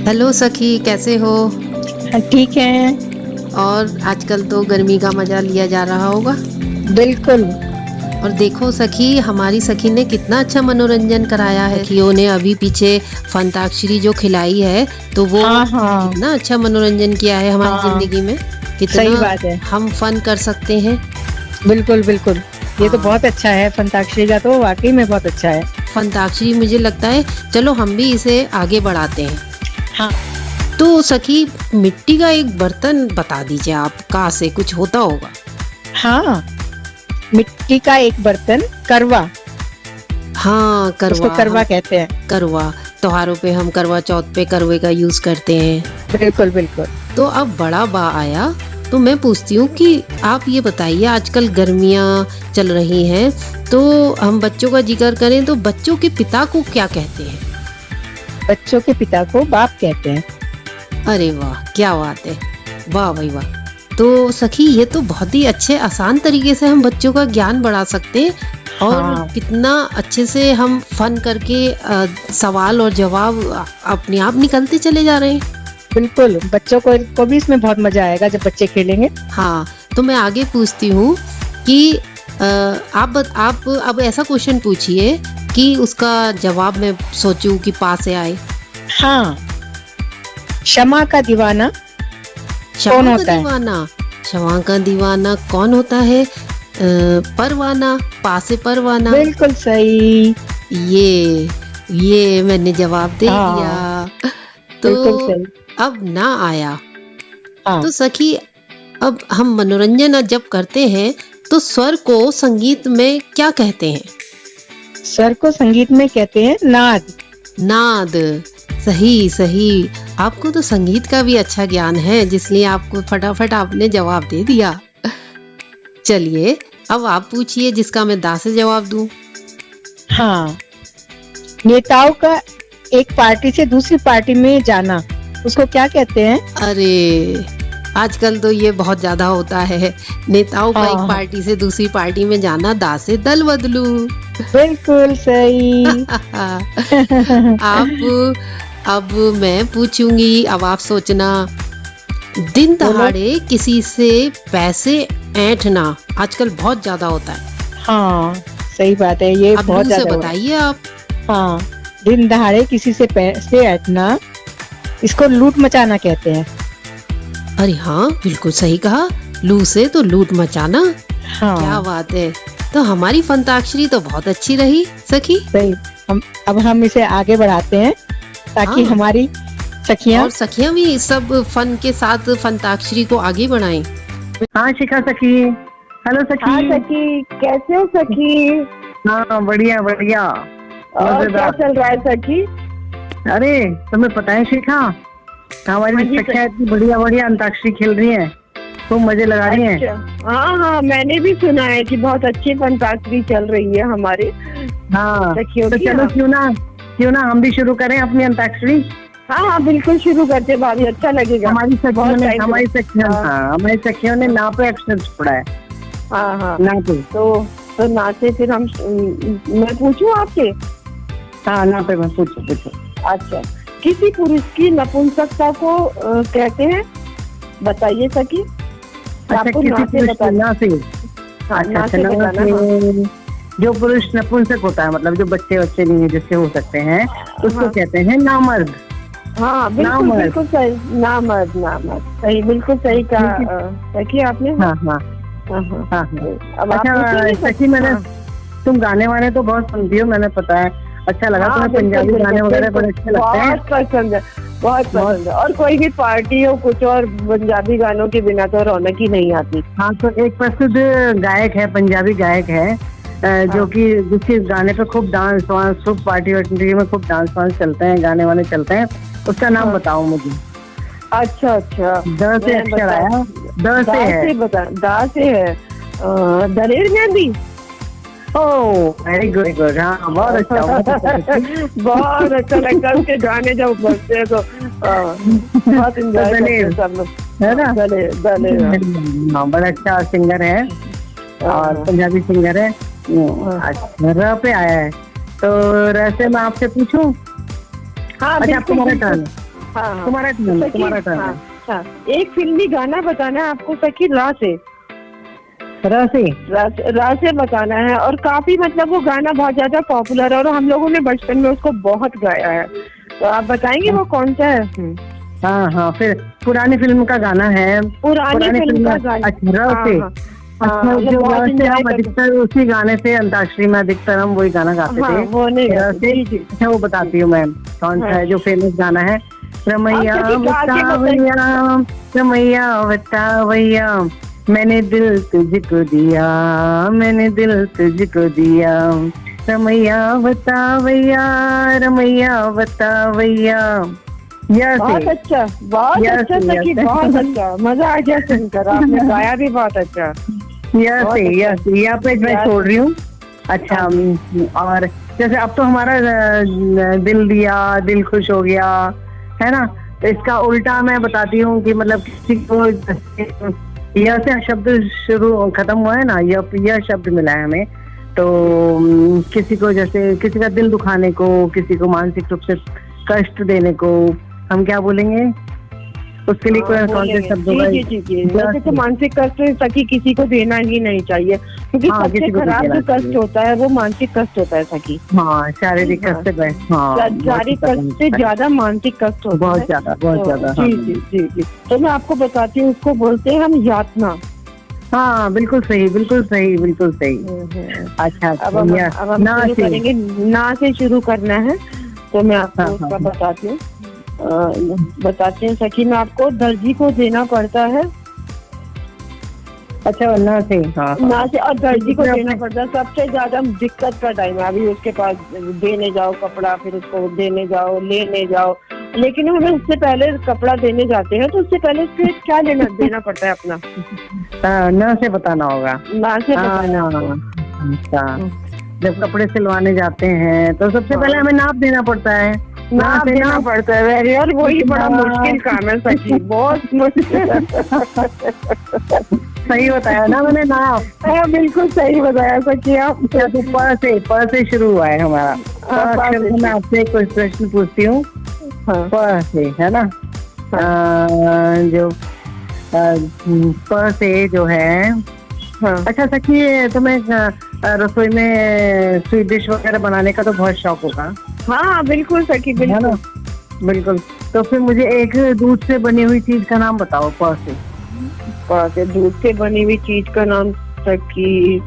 Hello सखी, कैसे हो? ठीक है। और आजकल तो गर्मी का मजा लिया जा रहा होगा। बिल्कुल। और देखो सखी, हमारी सखी ने कितना अच्छा मनोरंजन कराया है। सखियों ने अभी पीछे फंताक्षरी जो खिलाई है, तो वो हाँ हाँ कितना अच्छा मनोरंजन किया है हमारी हाँ, जिंदगी में। सही कितना बात है। हम फन कर सकते हैं। बिल्कुल बिल्कुल, ये तो हाँ, बहुत अच्छा है। फंताक्षरी का तो वाकई में बहुत अच्छा है। फंताक्षरी मुझे लगता है, चलो हम भी इसे आगे बढ़ाते हैं। हाँ तो सखी, मिट्टी का एक बर्तन बता दीजिए आप, कहाँ से कुछ होता होगा। हाँ, मिट्टी का एक बर्तन, करवा। हाँ, उसको करवा। करवा हम कहते हैं। करवा त्योहारों पे हम करवा चौथ पे करवे का यूज करते हैं। बिल्कुल बिल्कुल। तो अब बड़ा बा आया, तो मैं पूछती हूँ कि आप ये बताइए, आजकल गर्मियाँ चल रही हैं, तो हम बच्चों का जिक्र करें तो बच्चों के पिता को क्या कहते हैं? बच्चों के पिता को बाप कहते हैं। अरे वाह, क्या बात है, वाह भाई वाह। तो सखी, ये तो बहुत ही अच्छे आसान तरीके से हम बच्चों का ज्ञान बढ़ा सकते हैं। और हाँ कितना अच्छे से हम फन करके सवाल और जवाब अपने आप निकलते चले जा रहे हैं। बिल्कुल, बच्चों को भी इसमें बहुत मजा आएगा जब बच्चे खेलेंगे। हाँ, तो मैं आगे पूछती हूँ कि आप अब ऐसा क्वेश्चन पूछिए कि उसका जवाब मैं सोचूं कि पास से आए। हाँ, क्षमा का दीवाना कौन क्षमा का होता है? दीवाना। क्षमा का दीवाना कौन होता है? परवाना, पास से परवाना। बिल्कुल सही। ये मैंने जवाब दे हाँ, दिया। बिल्कुल तो सही। अब ना आया। हाँ, तो सखी, अब हम मनोरंजन जब करते हैं तो स्वर को संगीत में क्या कहते हैं? स्वर को संगीत में कहते हैं नाद। नाद। सही सही। आपको तो संगीत का भी अच्छा ज्ञान है, जिसलिए आपको फटाफट आपने जवाब दे दिया। चलिए, अब आप पूछिए जिसका मैं दा से जवाब दूं। हाँ, नेताओं का एक पार्टी से दूसरी पार्टी में जाना, उसको क्या कहते हैं? अरे, आजकल तो ये बहुत ज्यादा होता है। नेताओं का एक हाँ, पार्टी से दूसरी पार्टी में जाना, दा से दल बदलू। बिल्कुल सही। आप अब मैं पूछूंगी, अब आप सोचना। दिन बोलो। दहाड़े किसी से पैसे ऐंठना आजकल बहुत ज्यादा होता है। हाँ, सही बात है, ये अब बहुत लू से ज्यादा हुआ। बताइए आप। हाँ, दिन दहाड़े किसी से पैसे ऐंठना, इसको लूट मचाना कहते हैं। अरे हाँ, बिल्कुल सही कहा। लू से तो लूट मचाना। क्या हाँ, बात है। तो हमारी फंताक्षरी तो बहुत अच्छी रही सखी। सही। अब हम इसे आगे बढ़ाते हैं ताकि हाँ, हमारी सखियां। और सखियां भी सब फन के साथ फंताक्षरी को आगे बढ़ाएं। हाँ शिखा सखी। हेलो सखी। हाँ सखी, कैसे हो सखी? हाँ बढ़िया बढ़िया। और क्या मजेदार। चल रहा है सखी? अरे तुम्हें पता है शिखा, हमारी हाँ जी, सखियां इतनी बढ़िया बढ़िया अंताक्षरी खेल रही हैं, खूब मजे लगा रही हैं। अच्छा, हाँ हाँ, मैंने भी सुना है कि बहुत अच्छी फंताक्षरी चल रही है हमारे हाँ सखियों तो की। चलो, क्यों ना हम भी शुरू करें अपनी अंताक्षरी। हाँ हाँ, बिल्कुल शुरू करते भाभी, अच्छा लगेगा। हमारी सखियों बहुत ने टाइम हमारी से- सखियों हाँ। हाँ हमारी सखियों ने ना पे अक्षर छोड़ा है। हाँ हाँ, ना पे। तो नाचे फिर हम, मैं पूछूं आपसे? हाँ ना पे, मैं पूछो। अच्छा, किसी पुरुष की नपुंसकता को कहते हैं, बताइए सखी। अच्छा, आपको किसी ना से पुरुष की बताना। ना से। हाँ, अच्छा ना अच्छा, से ना बताना। हाँ। से जो पुरुष नपुंसक होता है, मतलब जो बच्चे नहीं है जिससे हो सकते हैं, उसको हाँ। कहते हैं नामर्द। हाँ बिल्कुल नामर्द। बिल्कुल सही, नामर्द नामर्द, सही, बिल्कुल सही कहा सखी आपने। हाँ हाँ हाँ हाँ। हाँ हाँ। अब आप अच्छा पूछेंगे सखी, मैंने हाँ। तुम गाने वाने तो बहुत सुनती हो, मैंने पता है। अच्छा लगा, हाँ, तुम्हें बिल्कुल, पंजाबी गाने बिल्कुल, वगैरह बिल्कुल, बड़े अच्छे लगते हैं। बहुत पसंद है, बहुत पसंद है। और कोई भी पार्टी हो कुछ, और पंजाबी गानों के बिना तो रौनक ही नहीं आती। हाँ, तो एक प्रसिद्ध गायक है, पंजाबी गायक है, जो कि जिसके गाने पे खूब डांस वांस, खूब पार्टी वार्टी में खूब डांस वांस चलते हैं, गाने वाने चलते हैं। उसका नाम हाँ। बताओ मुझे। अच्छा अच्छा, द से अक्षर आया, द से है। दा से है, Daler Mehndi. Oh very good good. हाँ बहुत अच्छा, बहुत अच्छा। बहुत अच्छा लगता है उसके गाने जब बजते हैं तो बहुत एंजॉय करते हैं सब लोग, है ना। दलेर। हाँ, बड़ा अच्छा सिंगर है और पंजाबी सिंगर है। अच्छा, र पे आया है, तो र से मैं आपसे पूछूं। हाँ अच्छा, अब तुम्हारा बिल्कुल, टर्न। हाँ हाँ तुम्हारा टर्न, सखी, तुम्हारा टर्न हाँ, है। हाँ, एक फिल्मी गाना बताना है आपको सखी, रा से रसी। रा से बताना है। और काफी मतलब वो गाना बहुत ज्यादा पॉपुलर है और हम लोगों ने बचपन में उसको बहुत गाया है, तो आप बताएंगे वो कौन सा है? हाँ हाँ, फिर पुरानी फिल्म का गाना है। पुरानी फिल्म का गाना। अच्छा, र से। हाँ, अच्छा, मतलब जो बहुत र से enjoy हम करते- अधिकतर उसी गाने से, अंताक्षरी में अधिकतर हम वही गाना गाते हाँ, थे। वो नहीं र गाते, से। जी, जी। अच्छा, वो बताती हूँ मैं कौन सा हाँ। है जो फेमस गाना है। रमैया आप सखी गा के बतावैया, रमैया बतावैया, मैंने दिल तुझको दिया, मैंने दिल तुझको दिया, रमैया बतावैया, रमैया बतावैया। बहुत अच्छा, बहुत Yes, अच्छा सखी, yes. बहुत अच्छा, मजा आ गया सुनकर, आपने गाया भी बहुत अच्छा। बहुत अच्छा। यहाँ पे मैं Yes. छोड़ रही हूँ। अच्छा, और जैसे अब तो हमारा दिल दिया, दिल खुश हो गया, है ना, तो इसका उल्टा मैं बताती हूँ कि मतलब किसी को यह से शब्द शुरू खत्म हुआ है ना, यह शब्द मिला है हमें, तो किसी को, जैसे किसी का दिल दुखाने को, किसी को मानसिक रूप से कष्ट देने को हम क्या बोलेंगे, उसके लिए कौन से शब्द होगा? जी जी जी, वैसे तो मानसिक कष्ट सखी किसी को देना ही नहीं चाहिए, क्योंकि हाँ, सबसे किसी को खराब देना जो कष्ट चाहिए। होता है वो मानसिक कष्ट होता है सखी। हाँ, शारीरिक हाँ। कष्ट से शारीरिक कष्ट से ज्यादा मानसिक कष्ट होता है। बहुत ज्यादा, बहुत तो ज्यादा। जी जी जी जी, तो मैं आपको बताती हूँ, उसको बोलते हैं हम यातना। हाँ, बिल्कुल सही, बिल्कुल सही, बिल्कुल सही। अच्छा, अब हम शुरू करेंगे, ना से शुरू करना है, तो मैं आपको हाँ, उसका हाँ। बताती हूँ। बताते हैं सखी, मैं आपको दर्जी को देना पड़ता है, अच्छा, ना से। हाँ, ना से, और दर्जी को अपने- देना पड़ता है। सबसे ज्यादा दिक्कत का टाइम है अभी, उसके पास देने जाओ कपड़ा, फिर उसको देने जाओ, लेने जाओ, लेकिन हमें उससे पहले कपड़ा देने जाते हैं तो उससे पहले फिर क्या लेना देना पड़ता है अपना, ना से बताना होगा। ना से बताना हाँ, आपको। अच्छा, जब कपड़े सिलवाने जाते हैं तो सबसे पहले हमें नाप देना पड़ता है। नाप देना पड़ता है वेरी, और वही बड़ा मुश्किल काम है सखी, बहुत मुश्किल। सही बताया ना मैंने, नाप। हाँ, बिल्कुल सही बताया सखी आप। अच्छा, तो प से शुरू हुआ है हमारा। हाँ, प से। मैं आपसे कोई प्रश्न पूछती हूँ। हाँ, प से, है ना, जो प से जो है। हाँ, अच्छा सखी, तुम्हें रसोई में स्वीट डिश वगैरह बनाने का तो बहुत शौक होगा, हाँ बिल्कुल सखी, है ना? बिल्कुल। बिल्कुल, तो फिर मुझे एक दूध से बनी हुई चीज का नाम बताओ, प से। से दूध से बनी हुई चीज का नाम सखी,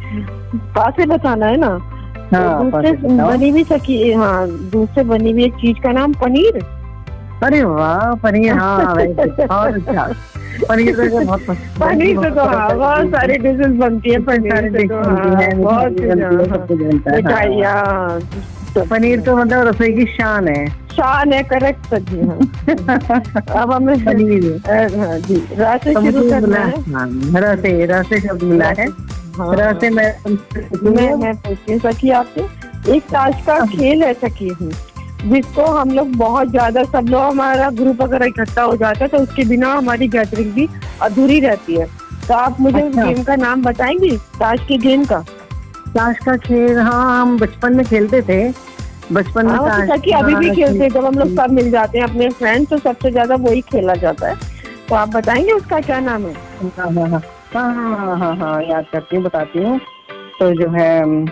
से बताना है ना? हाँ, दूध प से से बताओ। बनी हुई सखी, हाँ, दूध से बनी हुई एक चीज का नाम पनीर। अरे वाह, पनीर। हाँ, very good, बहुत अच्छा। पनीर तो बहुत पसंद। पनीर से तो हाँ बहुत सारी डिशेस बनती है, पनीर से तो हाँ बहुत मिठाइयाँ। पनीर तो मतलब रसोई की शान है। शान है, करेक्ट सखी। हाँ, अब हमें पनीर। हाँ जी, रा से तो शुरू मुझे करना मिला, है। हाँ, र से शब्द मिला है। हाँ, र से मैं पूछती हूँ सखी आपसे, एक ताश का खेल है सखी, जिसको हम लोग बहुत ज्यादा, सब लोग, हमारा ग्रुप अगर इकट्ठा हो जाता है तो उसके बिना हमारी गैदरिंग भी अधूरी रहती है, तो आप मुझे उस अच्छा। गेम का नाम बताएंगी, ताश के गेम का? ताश का खेल, हाँ, हम बचपन में खेलते थे, बचपन में हाँ, ताश। सखी अभी भी खेलते हैं, जब हम लोग सब मिल जाते हैं अपने फ्रेंड्स, तो सबसे ज्यादा वही खेला जाता है, तो आप बताएंगे उसका क्या नाम है? हाँ हाँ हाँ हाँ हाँ हाँ, याद करती हूँ, बताती हूँ। तो जो है,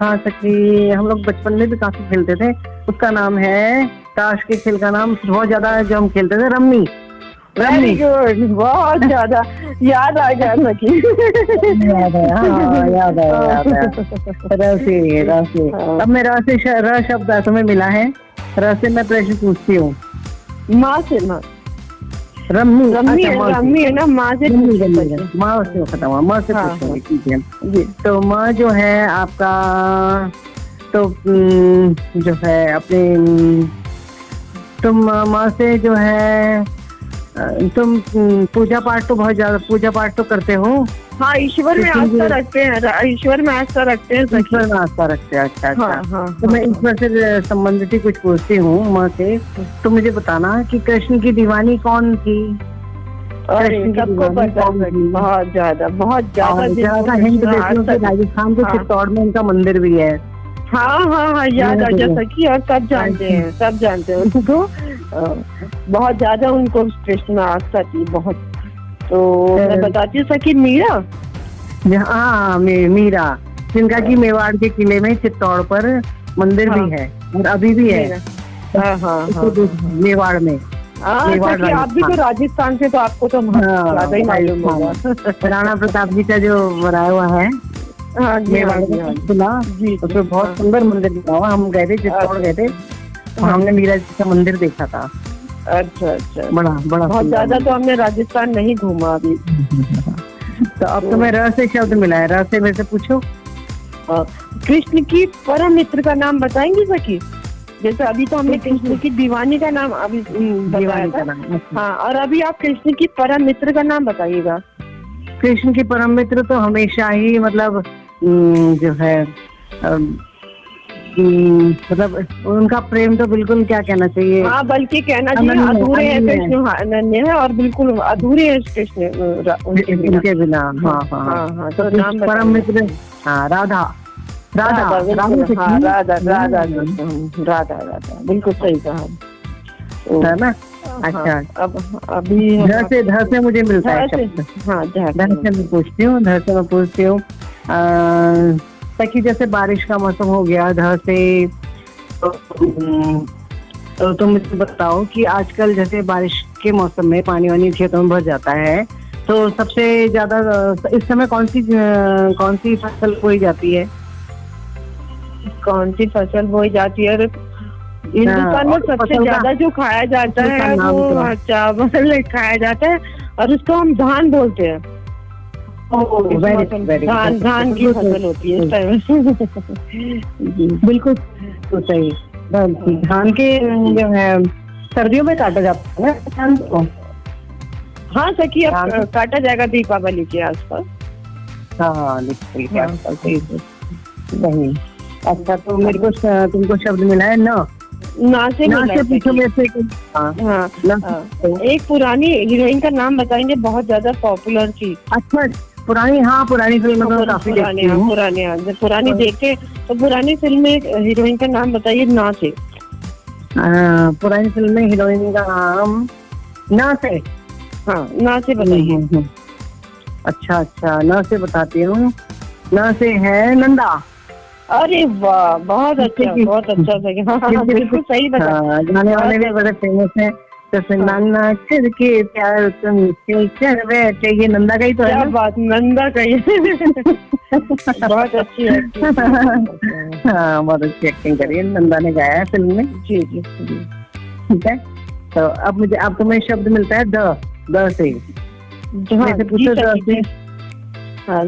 हाँ सखी, हम लोग बचपन में भी काफी खेलते थे। उसका नाम है, ताश के खेल का नाम बहुत ज्यादा जो हम खेलते थे, रम्मी। वेरी गुड, बहुत ज्यादा याद आ गया सखी। याद है, हाँ, याद है, याद है। रसे, रसे। अब मेरा से र शब्द तुम्हें मिला है, र से मैं प्रश्न पूछती हूँ। माँ से, माँ, रम्मी। रम्मी है, अच्छा, माँ से। रम्मी है ना, माँ से रम्मी, पूछिए रम्मी, सखी। माँ से खत्म हुआ, माँ से हाँ, पूछूंगी, ठीक है। जी, तो माँ जो है आपका, तो जो है अपने, तुम माँ से जो है, तुम पूजा पाठ तो बहुत ज्यादा, पूजा पाठ तो करते हो? हाँ, ईश्वर में आस्था रखते हैं, ईश्वर में आस्था रखते हैं सखी। ईश्वर में आस्था रखते हैं, अच्छा अच्छा। हाँ, हाँ, तो मैं ईश्वर से संबंधित ही कुछ पूछती हूँ माँ से, तो मुझे बताना कि कृष्ण की दीवानी कौन थी? अरे कृष्ण की सबको दीवानी पता कौन है, थी? बहुत ज्यादा ज्यादा हिंट देती हूँ कि राजस्थान के चित्तौड़ में उनका मंदिर भी है। हाँ हाँ हाँ, याद आ गया सखी, और सब जानते हैं, सब जानते हैं उसको। बहुत ज्यादा उनको कृष्ण में आस्था थी बहुत। तो मैं बताती हूँ सखी मीरा। हाँ मीरा, जिनका की मेवाड़ के किले में चित्तौड़ पर मंदिर भी है और अभी भी है। हाँ मेवाड़ में। सखी आप भी तो राजस्थान से, तो आपको तो ज्यादा ही मालूम होगा। राणा प्रताप जी का जो बनाया हुआ है मेवाड़ का किला, उसमें बहुत सुंदर मंदिर बना हुआ। हम गए थे, चित्तौड़ गए थे, तो हमने मीरा जी का मंदिर देखा था। अच्छा बड़ा बहुत ज्यादा तो हमने राजस्थान नहीं घूमा अभी। तो अब तुम्हें र से शब्द मिला है, र से मेरे से पूछो। कृष्ण की परम मित्र का नाम बताएंगी सखी? जैसे अभी तो हमने कृष्ण की दीवानी का नाम अभी बताया था। हाँ, और अभी आप कृष्ण की परम मित्र का नाम बताइएगा। कृष्ण की परम मित्र तो हमेशा ही मतलब जो है मतलब उनका प्रेम तो बिल्कुल क्या कहना चाहिए, हाँ बल्कि कहना चाहिए अधूरे है कृष्ण, अनन्य है और बिल्कुल अधूरे है कृष्ण उनके बिना। हाँ तो नाम परम मित्र राधा बिल्कुल सही कहा है ना। अच्छा, अब अभी धर से मुझे मिलता है शब्द। हाँ, धर से मैं पूछती हूँ ताकि जैसे बारिश का मौसम हो गया धर से, तो तुम मुझे बताओ कि आजकल जैसे बारिश के मौसम में पानी वानी खेतों में भर जाता है, तो सबसे ज्यादा इस समय कौन सी फसल बोई जाती है? कौन सी फसल बोई जाती है? हिंदुस्तान में सबसे ज्यादा जो खाया जाता है वो चावल खाया जाता है और उसको हम धान बोलते हैं। धान की फसल होती है इस टाइम। बिल्कुल तो सही। धान के जो है सर्दियों में काटा जाता है ना धान को। हाँ सखी, अब काटा जाएगा दीपावली के आसपास। हाँ दीपावली के आसपास नहीं। अच्छा, तो मेरे को तुमको शब्द मिला है ना से पूछो मेरे से। हाँ, एक पुरानी हीरोइन का नाम बताएंगे, बहुत ज्यादा पॉपुलर थी। अच्छा, पुरानी फिल्म में काफी पुरानी देखे तो पुरानी फिल्म में हीरोइन का नाम बताइए ना से। पुरानी फिल्म में हीरोइन का नाम ना से। हाँ, ना से बताइए। अच्छा, ना से बताती हूँ। ना से है नंदा। अरे वाह, बहुत अच्छा बिल्कुल सही बता। गाने वाले भी बड़े फेमस है। नाना करके प्यार तुमसे कर बैठे, ये नंदा का ही तो है। क्या बात, नंदा का ही। बहुत अच्छी एक्टिंग। हाँ, बहुत अच्छी एक्टिंग करी है, नंदा ने गाया है फिल्म में। जी। ठीक है, तो अब तुम्हें शब्द मिलता है द से। हाँ,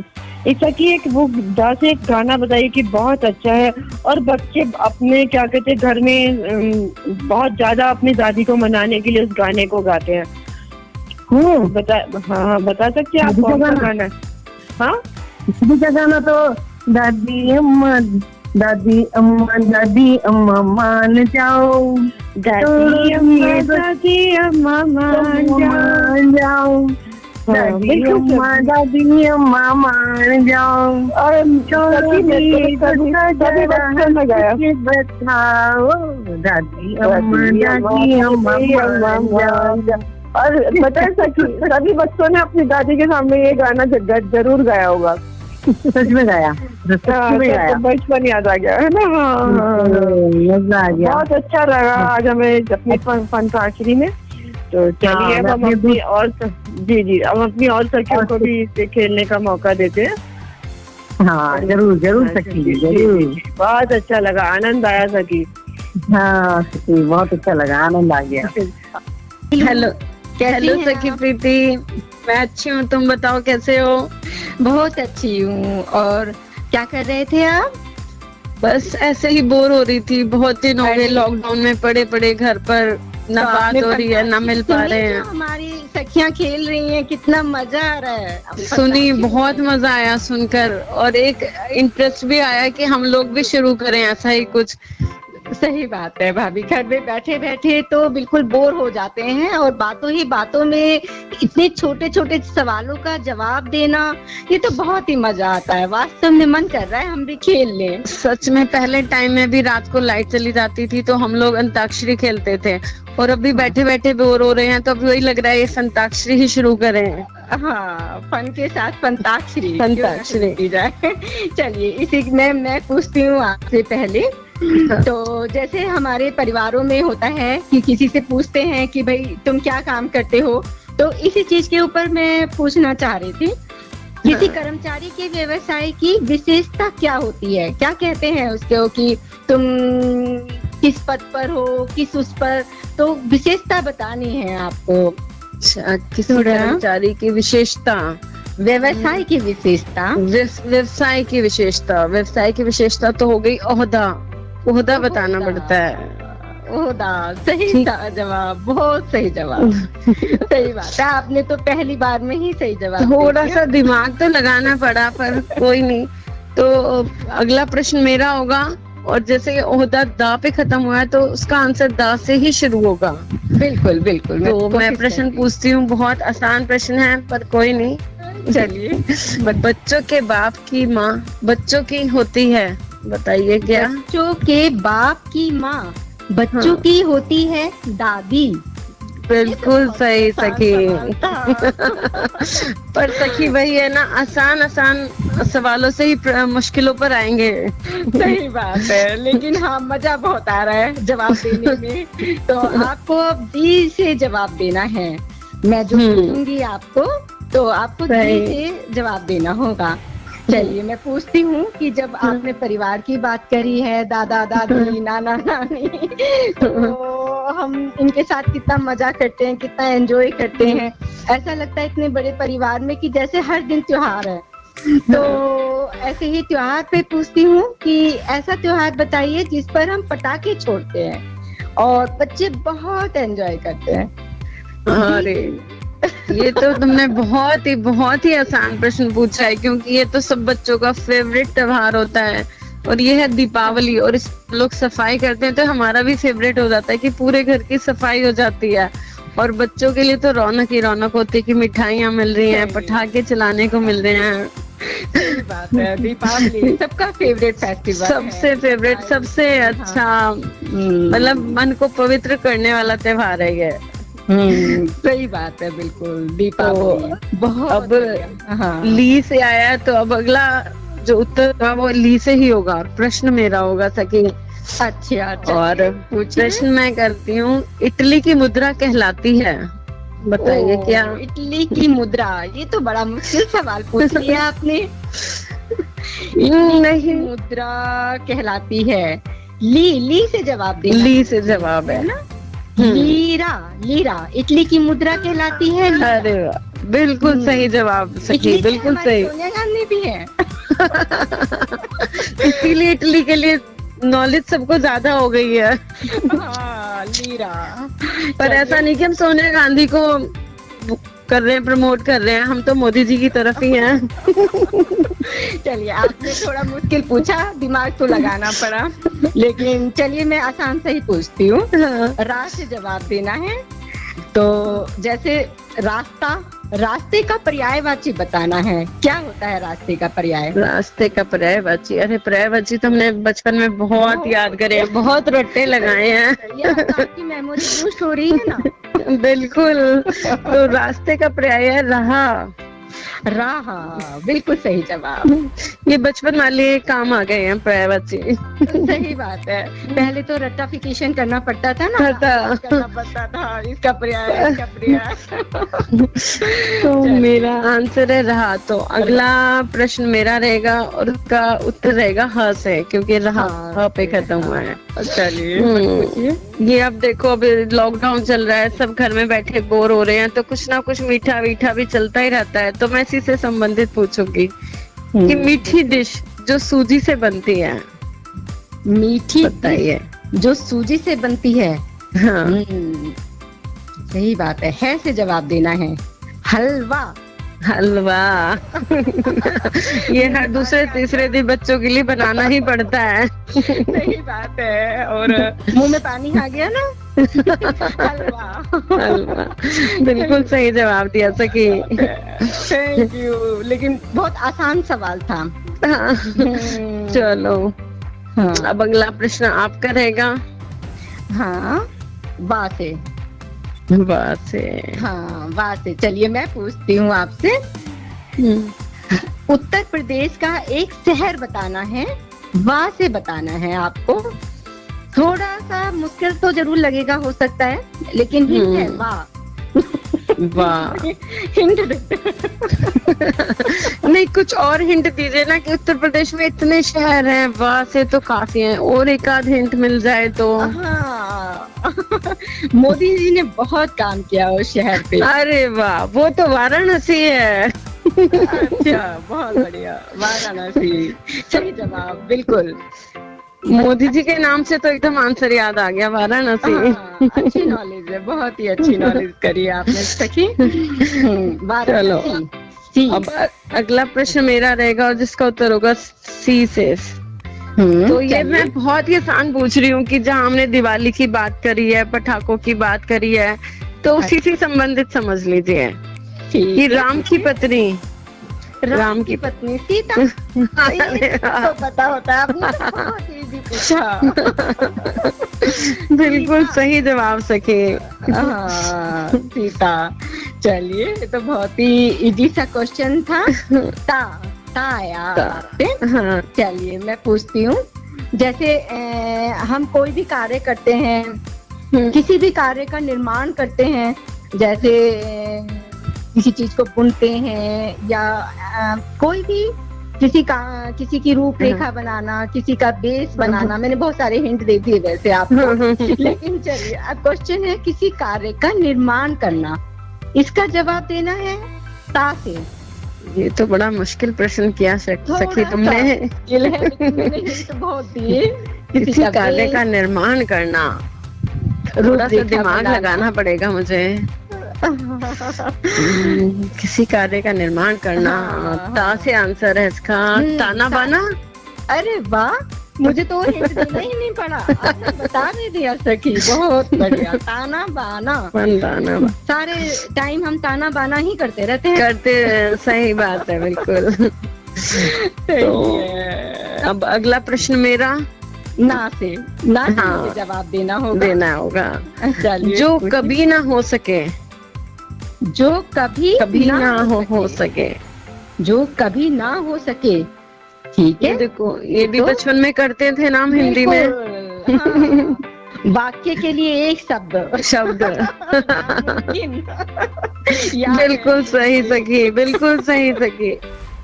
एक वो द से एक गाना बताइए कि बहुत अच्छा है और बच्चे अपने क्या कहते हैं घर में बहुत ज्यादा अपनी दादी को मनाने के लिए उस गाने को गाते हैं। बता सकते हैं आप कौन सा गाना? हाँ, किसी का गाना तो दादी अम्मा मान जाओ, दादी अम्मा मान जाओ, दादी अम्मा मान जाओ, और बताओ दादी अम्मा मान जाओ। और बता सभी बच्चों ने अपनी दादी के सामने ये गाना जरूर गाया होगा। सच में गाया, बचपन याद आ गया है ना। मजा आ गया, बहुत अच्छा लगा आज हमें अपनी फनकाशरी में। तो चलिए अब हम अपनी और हम अपनी और सखियों को भी इसे खेलने का मौका देते हैं। हाँ, जरूर सखी, जरूर। बहुत अच्छा लगा, आनंद आया सखी। हाँ सखी, बहुत अच्छा लगा, आनंद आ गया। हेलो सखी प्रीति, मैं अच्छी हूँ, तुम बताओ कैसे हो? बहुत अच्छी हूँ। और क्या कर रहे थे आप? बस ऐसे ही बोर हो रही थी, बहुत दिन हो गए लॉकडाउन में पड़े घर पर, ना बात हो रही है, ना मिल पा रहे हैं। हमारी सखियां खेल रही हैं, कितना मजा आ रहा है। सुनी, बहुत मजा आया सुनकर, और एक इंटरेस्ट भी आया कि हम लोग भी शुरू करें ऐसा ही कुछ। सही बात है भाभी, घर में बैठे बैठे तो बिल्कुल बोर हो जाते हैं, और बातों ही बातों में इतने छोटे छोटे सवालों का जवाब देना, ये तो बहुत ही मजा आता है। वास्तव में मन कर रहा है हम भी खेल लें। सच में पहले टाइम में भी रात को लाइट चली जाती थी तो हम लोग अंताक्षरी खेलते थे, और अभी बैठे बैठे बोर हो रहे हैं तो अभी वही लग रहा है ये संताक्षरी ही शुरू करें। हाँ, फन के साथ फंताक्षरी फंताक्षरी की जाए। चलिए इसी में मैं पूछती हूँ आपसे पहले। तो जैसे हमारे परिवारों में होता है कि किसी से पूछते हैं कि भाई तुम क्या काम करते हो, तो इसी चीज के ऊपर मैं पूछना चाह रही थी, किसी कर्मचारी के व्यवसाय की विशेषता क्या होती है, क्या कहते हैं उसको कि तुम किस पद पर हो, किस उस पर, तो विशेषता बतानी है आपको। अच्छा, किसी कर्मचारी की विशेषता, व्यवसाय की विशेषता, व्यवसाय की विशेषता, व्यवसाय की विशेषता तो हो गई ओहदा, ओहदा बताना पड़ता है। ओहदा, सही जवाब, बहुत सही जवाब। सही बात है, आपने तो पहली बार में ही सही जवाब थोड़ा सा दिमाग तो लगाना पड़ा, पर कोई नहीं। तो अगला प्रश्न मेरा होगा, और जैसे ओहदा दा पे खत्म हुआ है तो उसका आंसर दा से ही शुरू होगा। बिल्कुल बिल्कुल। तो मैं प्रश्न पूछती हूँ, बहुत आसान प्रश्न है पर कोई नहीं। चलिए। बच्चों के बाप की माँ बच्चों की होती है, बताइए क्या? बच्चों के बाप की माँ बच्चों की होती है दादी। बिल्कुल सही सखी। पर सखी वही है ना, आसान आसान सवालों से ही मुश्किलों पर आएंगे। सही बात है, लेकिन हाँ मजा बहुत आ रहा है जवाब देने में। तो आपको अब दी से जवाब देना है, मैं जो पूछूंगी आपको तो आपको दी से जवाब देना होगा। चलिए मैं पूछती हूँ कि जब आपने परिवार की बात करी है, दादा दादी नाना नानी, तो हम इनके साथ कितना मजा करते हैं, कितना एंजॉय करते हैं। ऐसा लगता है इतने बड़े परिवार में कि जैसे हर दिन त्योहार है। तो ऐसे ही त्योहार पे पूछती हूँ कि ऐसा त्योहार बताइए जिस पर हम पटाखे छोड़ते हैं और बच्चे बहुत एंजॉय करते हैं। अरे ये तो तुमने बहुत ही आसान प्रश्न पूछा है, क्योंकि ये तो सब बच्चों का फेवरेट त्योहार होता है, और ये है दीपावली। और इस लोग सफाई करते हैं तो हमारा भी फेवरेट हो जाता है कि पूरे घर की सफाई हो जाती है, और बच्चों के लिए तो रौनक ही रौनक होती है कि मिठाइयाँ मिल रही हैं, पटाखे चलाने को मिल रहे हैं। सही बात है, दीपावली सबका फेवरेट फेस्टिवल, सबसे फेवरेट, सबसे अच्छा, मतलब मन को पवित्र करने वाला त्योहार है ये। सही बात है, बिल्कुल दीपावली। तो बहुत अब हाँ। ली से आया है, तो अब अगला जो उत्तर था वो ली से ही होगा, और प्रश्न मेरा होगा सकी। अच्छा, और प्रश्न मैं करती हूँ, इटली की मुद्रा कहलाती है, बताइए क्या? इटली की मुद्रा, ये तो बड़ा मुश्किल सवाल पूछ लिया आपने। नहीं, मुद्रा कहलाती है, ली से जवाब देना। ली से जवाब है ना? लीरा इटली की मुद्रा कहलाती है। अरे वाह, बिल्कुल सही जवाब सखी, बिल्कुल सही। सोनिया गांधी भी है। इसीलिए इटली के लिए नॉलेज सबको ज्यादा हो गई है। हाँ, लीरा। पर ऐसा नहीं कि हम सोनिया गांधी को कर रहे हैं, प्रमोट कर रहे हैं, हम तो मोदी जी की तरफ ही हैं। चलिए आपने थोड़ा मुश्किल पूछा, दिमाग तो लगाना पड़ा, लेकिन चलिए मैं आसान से ही पूछती हूँ। रा से जवाब देना है। तो जैसे रास्ते का पर्यायवाची बताना है, क्या होता है रास्ते का पर्याय? रास्ते का पर्यायवाची, अरे पर्यायवाची तो हमने बचपन में बहुत याद करे, बहुत रट्टे लगाए हैं। ये आपकी मेमोरी बूस्ट हो रही है ना। बिल्कुल। तो रास्ते का पर्याय है राह। बिल्कुल सही जवाब। ये बचपन वाले काम आ गए हैं पर्यायवाची। सही बात है, पहले तो रट्टाफिकेशन करना पड़ता था ना, करना पड़ता था, इसका पर्याय। तो मेरा आंसर है रहा। तो अगला प्रश्न मेरा रहेगा और उसका उत्तर रहेगा ह से, क्योंकि रहा ह पे खत्म हुआ है। चलिए ये अब देखो, अभी लॉकडाउन चल रहा है, सब घर में बैठे बोर हो रहे हैं, तो कुछ ना कुछ मीठा वीठा भी चलता ही रहता है। तो मैं इसी से संबंधित पूछूंगी कि मीठी डिश जो सूजी से बनती है, मीठी बताइए। जो सूजी से बनती है। हाँ, सही बात है से जवाब देना है। हलवा हलवा। ये हर दूसरे तीसरे दिन बच्चों के लिए बनाना ही पड़ता है। सही बात है, और मुंह में पानी आ गया ना। हलवा। हलवा, बिल्कुल सही जवाब दिया सखी। थैंक यू, लेकिन बहुत आसान सवाल था। हाँ, चलो हाँ अब अगला प्रश्न आपका रहेगा। हाँ, वाह से। बात से। हाँ, वाह से। चलिए मैं पूछती हूँ आपसे। उत्तर प्रदेश का एक शहर बताना है, वाह से बताना है आपको। थोड़ा सा मुश्किल तो जरूर लगेगा, हो सकता है, लेकिन हिंट है वाह। वाह। हिंट देते। नहीं, कुछ और हिंट दीजिए ना, कि उत्तर प्रदेश में इतने शहर हैं, वाह से तो काफी हैं, और एक आध हिंट मिल जाए तो। हाँ, मोदी जी ने बहुत काम किया उस शहर पे। अरे वाह, वो तो वाराणसी है। अच्छा, बहुत बढ़िया, वाराणसी। सही जवाब, बिल्कुल। मोदी जी के नाम से तो एकदम आंसर याद आ गया, वाराणसी। हाँ, अच्छी नॉलेज है, बहुत ही अच्छी नॉलेज करी है आपने सखी। चलो सी। अब अगला प्रश्न मेरा रहेगा, और जिसका उत्तर होगा सी से। तो ये मैं बहुत ही आसान पूछ रही हूँ, कि जहाँ हमने दिवाली की बात करी है, पटाखों की बात करी है, तो उसी से संबंधित समझ लीजिए कि राम की पत्नी, राम की पत्नी सीता। ये तो पता होता है, आपने तो बहुत इजी पूछा। बिल्कुल सही जवाब सके। हाँ, सीता। चलिए, ये तो बहुत ही इजी सा क्वेश्चन था। ता यार आपसे। हाँ। चलिए मैं पूछती हूँ। जैसे हम कोई भी कार्य करते हैं, किसी भी कार्य का निर्माण करते हैं, जैसे किसी चीज को बुनते हैं, या कोई भी किसी की रूपरेखा बनाना, किसी का बेस बनाना। मैंने बहुत सारे हिंट दे दिए वैसे आपको, लेकिन चलिए अब क्वेश्चन है किसी कार्य का निर्माण करना। इसका जवाब देना है ता से। ये तो बड़ा मुश्किल प्रश्न किया सखी तुमने। मैंने हिंट बहुत दिए। किसी कार्य का निर्माण करना, थोड़ा सा दिमाग लगाना पड़ेगा मुझे। किसी कार्य का निर्माण करना। ता से आंसर है इसका। ताना बाना। अरे वाह, मुझे तो हिंट देना ही नहीं पड़ा, आपने बता नहीं दिया सखी। बहुत बढ़िया। ताना बाना। सारे टाइम हम ताना बाना ही करते रहते हैं। सही बात है, बिल्कुल। तो अब अगला प्रश्न मेरा। ना से मुझे जवाब देना होगा। जो कभी ना हो सके। जो कभी ना हो सके। जो कभी ना हो सके। ठीक है, देखो ये भी बचपन में करते थे नाम हिंदी में। हाँ। वाक्य के लिए एक शब्द। बिल्कुल सही सखी, बिल्कुल सही सखी।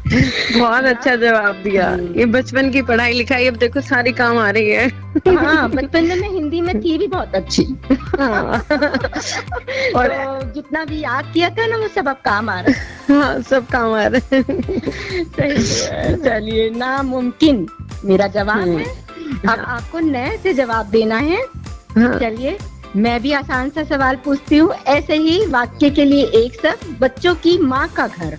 बहुत अच्छा जवाब दिया। ये बचपन की पढ़ाई लिखाई अब देखो सारी काम आ रही है। हाँ, बचपन में मैं हिंदी में थी भी बहुत अच्छी। हाँ। और तो जितना भी याद किया था ना, वो सब अब काम आ रहा है। हाँ, सब काम आ रहे हैं। चलिए, नामुमकिन मेरा जवाब है। अब आपको नए से जवाब देना है। चलिए मैं भी आसान सा सवाल पूछती हूँ, ऐसे ही वाक्य के लिए एक शब्द। बच्चों की माँ का घर।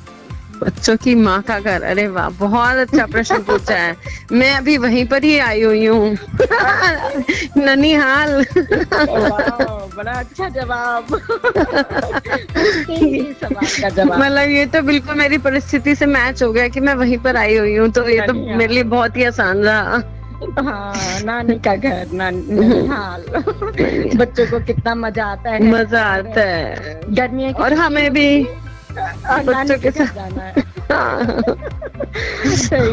बच्चों की माँ का घर। अरे वाह, बहुत अच्छा प्रश्न पूछा है। मैं अभी वहीं पर ही आई हुई हूँ। ननिहाल। बड़ा अच्छा जवाब। सवाल का जवाब, मतलब ये तो बिल्कुल मेरी परिस्थिति से मैच हो गया कि मैं वहीं पर आई हुई हूँ, तो ये तो मेरे लिए बहुत ही आसान रहा। हाँ, नानी का घर, ननिहाल। बच्चों को कितना मजा आता है। मजा आता है गर्मियों और हमें भी बच्चों के साथ जाना है।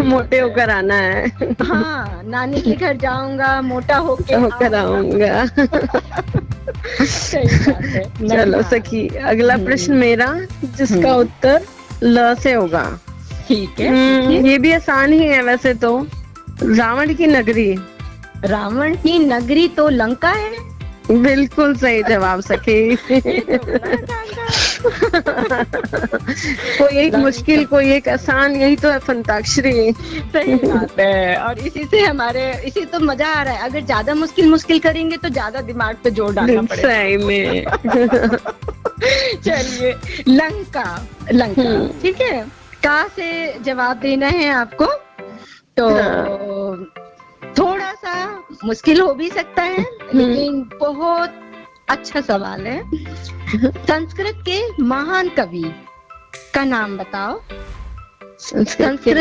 मोटे होकर आना है। हाँ, नानी के घर जाऊंगा, मोटा होकर आऊंगा। सही बात है। चलो सखी, अगला प्रश्न मेरा, जिसका उत्तर ल से होगा। ठीक है। ये भी आसान ही है वैसे तो। रावण की नगरी। रावण की नगरी तो लंका है। बिल्कुल सही जवाब सखी। कोई एक मुश्किल, कोई एक आसान, यही तो है फंताक्षरी। सही बात है। और इसी तो मजा आ रहा है। अगर ज्यादा मुश्किल करेंगे तो ज्यादा दिमाग पे जोर डालना पड़ेगा। सही में। चलिए, लंका। लंका, ठीक है। का से जवाब देना है आपको, तो थोड़ा सा मुश्किल हो भी सकता है, लेकिन बहुत अच्छा सवाल है। संस्कृत के महान कवि का नाम बताओ। संस्कृत के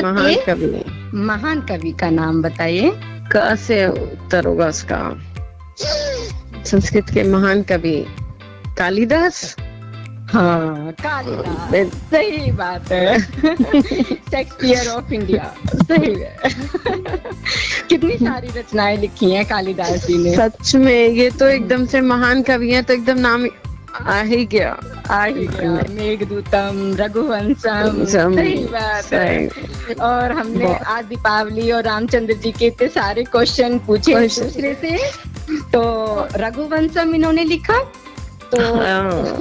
महान कवि का नाम बताइए। क से उत्तर होगा उसका। संस्कृत के महान कवि कालिदास। हाँ, कालिदास, सही बात है। शेक्सपियर ऑफ इंडिया, सही है। कितनी सारी रचनाएं लिखी हैं कालिदास जी ने। सच में ये तो एकदम से महान कवि हैं, तो एकदम नाम आ ही गया। मेघदूतम, रघुवंशम, सही बात है। और हमने आज दीपावली और रामचंद्र जी के इतने सारे क्वेश्चन पूछे दूसरे से, तो रघुवंशम इन्होंने लिखा, तो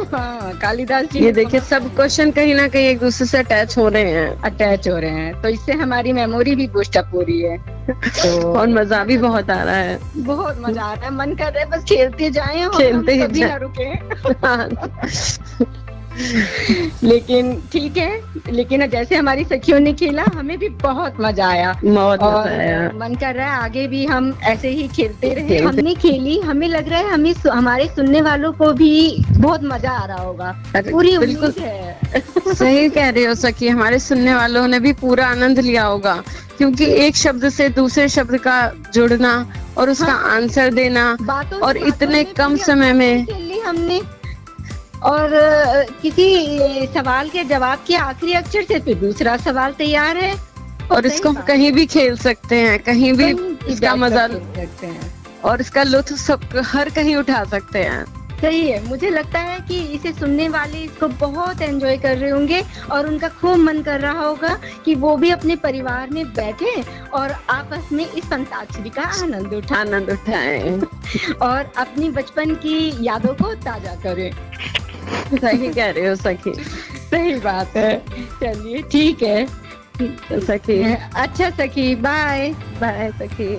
हाँ, कालिदास जी। ये देखिए, सब क्वेश्चन कहीं ना कहीं एक दूसरे से अटैच हो रहे हैं, तो इससे हमारी मेमोरी भी बूस्ट अप हो रही है। तो और मजा भी बहुत आ रहा है, बहुत मजा आ रहा है। मन कर रहा है बस खेलते जाएं और कभी ना रुके। लेकिन ठीक है, लेकिन जैसे हमारी सखियों ने खेला, हमें भी बहुत मजा आया। मन कर रहा है आगे भी हम ऐसे ही खेलते रहे। हमने खेली, हमें लग रहा है हमारे सुनने वालों को भी बहुत मजा आ रहा होगा, पूरी उम्मीद है। सही कह रहे हो सखी, हमारे सुनने वालों ने भी पूरा आनंद लिया होगा, क्योंकि एक शब्द से दूसरे शब्द का जुड़ना और उसका आंसर देना, और इतने कम समय में हमने, और किसी सवाल के जवाब के आखिरी अक्षर से फिर दूसरा सवाल तैयार है, और इसको हम कहीं भी खेल सकते हैं, कहीं भी इसका मजा सकते हैं, और इसका लुत्फ सब हर कहीं उठा सकते हैं। सही है। मुझे लगता है कि इसे सुनने वाले इसको बहुत एंजॉय कर रहे होंगे, और उनका खूब मन कर रहा होगा कि वो भी अपने परिवार में बैठे और आपस में इस अंताक्षरी का आनंद उठाएं और अपनी बचपन की यादों को ताजा करें। सही कह रहे हो सखी, सही बात है। चलिए ठीक है सखी। अच्छा सखी, बाय बाय सखी।